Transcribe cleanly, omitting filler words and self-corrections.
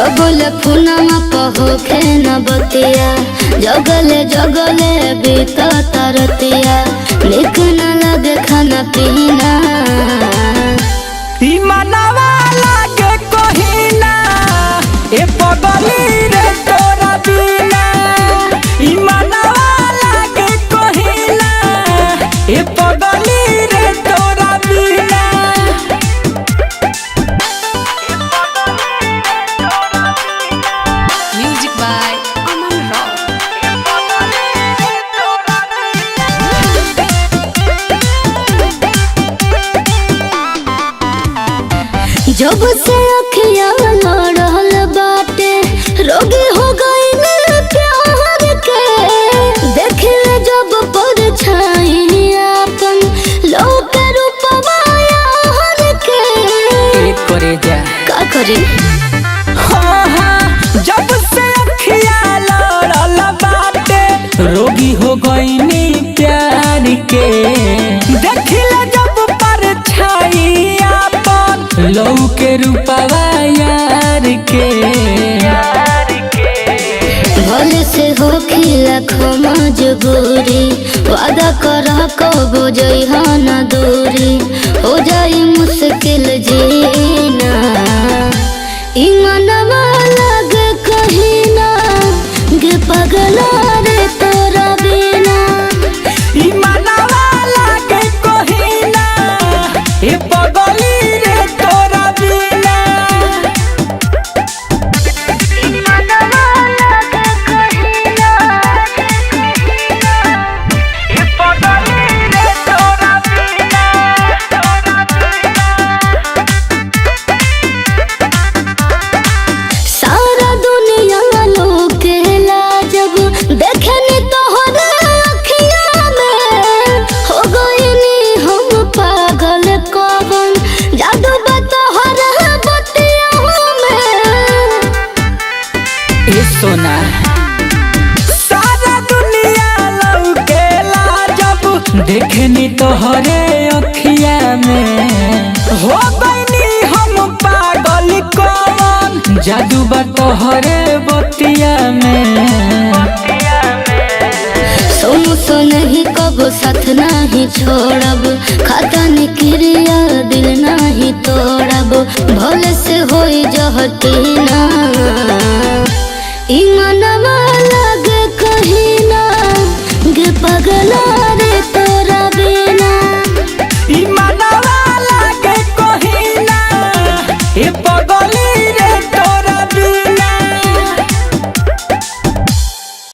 जगले फुनमा पहोखे न बतिया जगले जगले बीता तरतिया निक न लगे खाना पीना मनवा लागे कहिना ए पगली रे तोरा बिना मनवा लागे कहिना ए पगली रे तोरा बिना। Music by Aman Rao. जब से अखियां लड़ल बाटे रोगी हो गई प्यार के देखले जब परछाई अपन लोक रूपवा यार के करे जा का करी हाँ हाँ जब से अखियां लड़ल बाटे रोगी हो गईनी प्यार के देखले जब परछाई अपन लौ के रूपवा यार के भले से हो खिला मजबूरी वादा कर कबो जइहा न दूरी हो जाई मुश्किल जीना ई मनवा लगे कहिना गे पगला रे तोरा बिना ई मनवा लागे कहिना ए पगली रे तोरा बिना। सारा दुनिया लोकेला जब देखनी तोहरे अखिया में हो गईनी हम पागल कवन जादू बतोहरे बतिया में ए सोना सारा दुनिया लौकेला जब देखनी तोहरे अखिया में हो गईनी हम पागल कवन जादू बा तोहरे बतिया में। सो नहीं कबो साथ नहीं छोड़ब खाता निक्रिया दिल नहीं तोड़ब भले से होई जहती